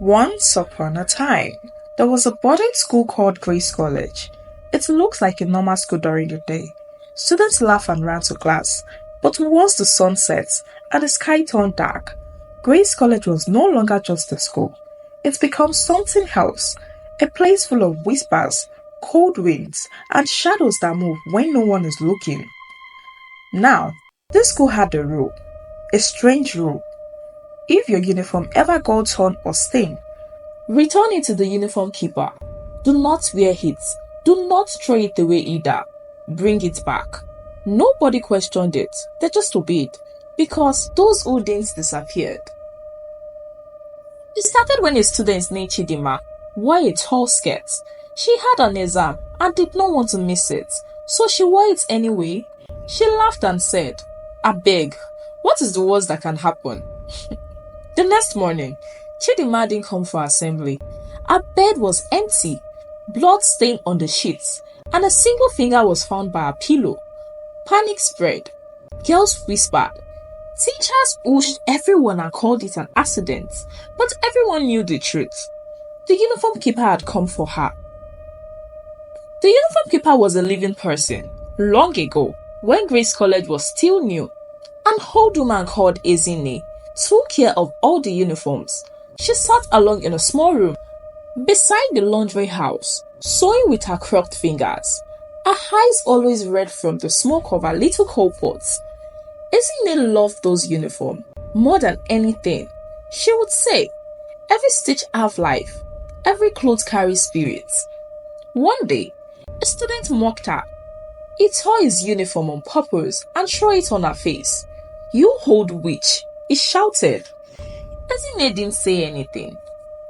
Once upon a time, there was a boarding school called Grace College. It looked like a normal school during the day. Students laughed and ran to class, but once the sun set and the sky turned dark, Grace College was no longer just a school. It became something else, a place full of whispers, cold winds, and shadows that move when no one is looking. Now, this school had a rule, a strange rule. If your uniform ever got torn or stained, return it to the uniform keeper. Do not wear it. Do not throw it away either. Bring it back. Nobody questioned it. They just obeyed, because those who didn't disappeared. It started when a student named Chidima wore a tall skirt. She had an exam and did not want to miss it, so she wore it anyway. She laughed and said, "I beg, what is the worst that can happen?" The next morning, Chidima didn't come for assembly. Her bed was empty, blood stained on the sheets, and a single finger was found by her pillow. Panic spread. Girls whispered. Teachers pushed everyone and called it an accident, but everyone knew the truth. The uniform keeper had come for her. The uniform keeper was a living person, long ago, when Grace College was still new. An old woman called Ezine took care of all the uniforms. She sat alone in a small room beside the laundry house, sewing with her crooked fingers. Her eyes always red from the smoke of her little coal pots. Ezine loved those uniforms more than anything. She would say, "Every stitch have life, every cloth carries spirits." One day, a student mocked her. He tore his uniform on purpose and threw it on her face. "You old witch," he shouted. Ezine didn't say anything.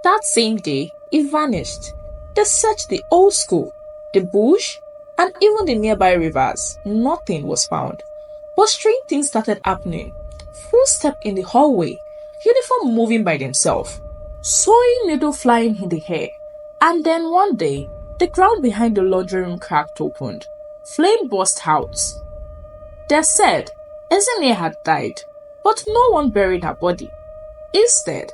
That same day, he vanished. They searched the old school, the bush, and even the nearby rivers. Nothing was found. But strange things started happening. Footsteps in the hallway, uniform moving by themselves, sewing needle flying in the air. And then one day, the ground behind the laundry room cracked open. Flame burst out. They said Ezine had died, but no one buried her body. Instead,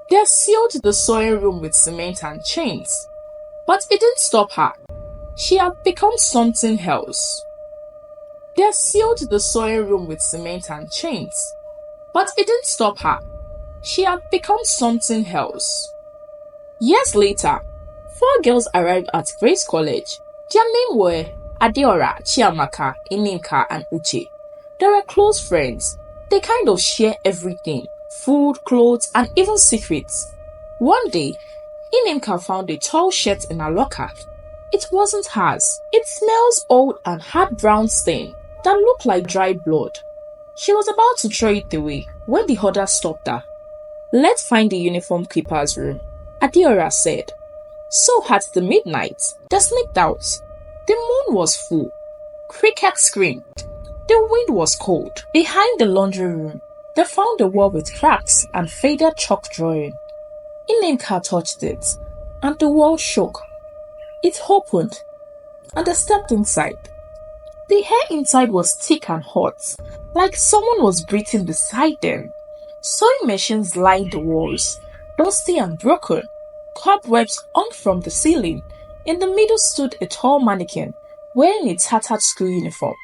they sealed the sewing room with cement and chains. But it didn't stop her. She had become something else. They sealed the sewing room with cement and chains. But it didn't stop her. She had become something else. Years later, 4 girls arrived at Grace College. Their names were Adeora, Chiamaka, Ininka, and Uche. They were close friends. They kind of share everything. Food, clothes, and even secrets. One day, Ininka found a tall shirt in her locker. It wasn't hers. It smells old and had brown stain that looked like dry blood. She was about to throw it away when the others stopped her. "Let's find the uniform keeper's room," Adeora said. So at the midnight, they sneaked out. The moon was full. Crickets screamed. The wind was cold. Behind the laundry room, they found a wall with cracks and faded chalk drawing. Ininka touched it, and the wall shook. It opened, and they stepped inside. The air inside was thick and hot, like someone was breathing beside them. Sewing machines lined the walls, dusty and broken. Cobwebs hung from the ceiling. In the middle stood a tall mannequin, wearing a tattered school uniform.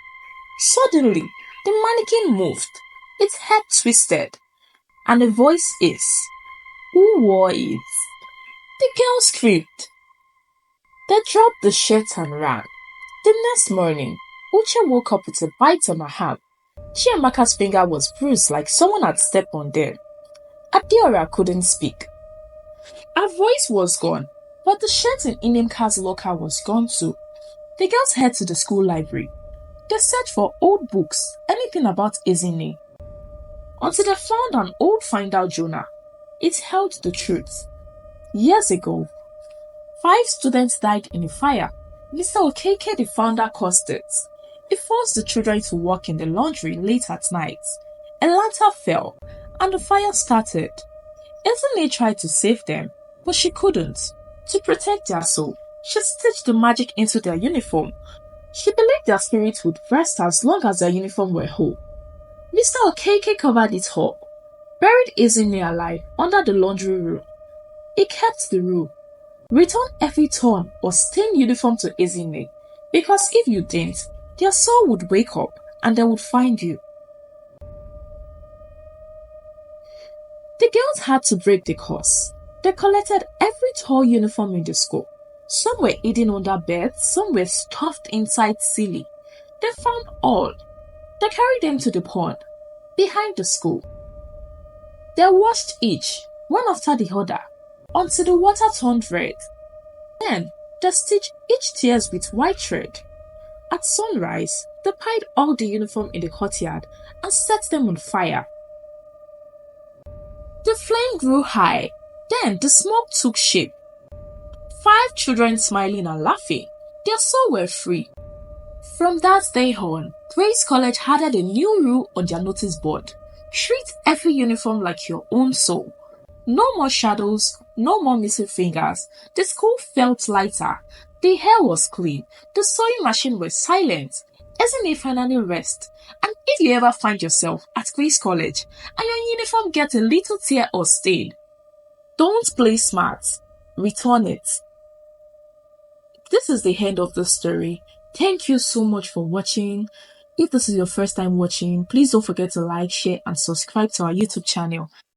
Suddenly, the mannequin moved. Its head twisted, and a voice hissed, "Who wore it?" The girl screamed. They dropped the shirt and ran. The next morning, Uche woke up with a bite on her arm. Chiamaka's finger was bruised like someone had stepped on them. Adeora couldn't speak. Her voice was gone, but the shirt in Inimka's locker was gone too. The girls head to the school library. They searched for old books, anything about Ezine, until they found an old find-out journal. It held the truth. Years ago, 5 students died in a fire. Mr. Okeke, the founder, caused it. He forced the children to work in the laundry late at night. A lantern fell, and the fire started. Ezine tried to save them, but she couldn't. To protect their soul, she stitched the magic into their uniform. She believed their spirits would rest as long as their uniform were whole. Mr. Okeke covered it up, buried Ezine alive under the laundry room. He kept the rule: return every torn or stained uniform to Ezinne, because if you didn't, their soul would wake up and they would find you. The girls had to break the curse. They collected every tall uniform in the school. Some were hidden under beds, some were stuffed inside silly. They found all. They carried them to the pond, behind the school. They washed each, one after the other, until the water turned red. Then, they stitched each tears with white thread. At sunrise, they piled all the uniform in the courtyard and set them on fire. The flame grew high, then the smoke took shape. 5 children smiling and laughing, their souls were free. From that day on, Grace College added a new rule on their notice board: treat every uniform like your own soul. No more shadows, no more missing fingers. The school felt lighter, the air was clean, the sewing machine was silent. Isn't it finally rest? And if you ever find yourself at Grace College and your uniform gets a little tear or stain, don't play smart, return it. This is the end of the story. Thank you so much for watching. If this is your first time watching, please don't forget to like, share and subscribe to our YouTube channel.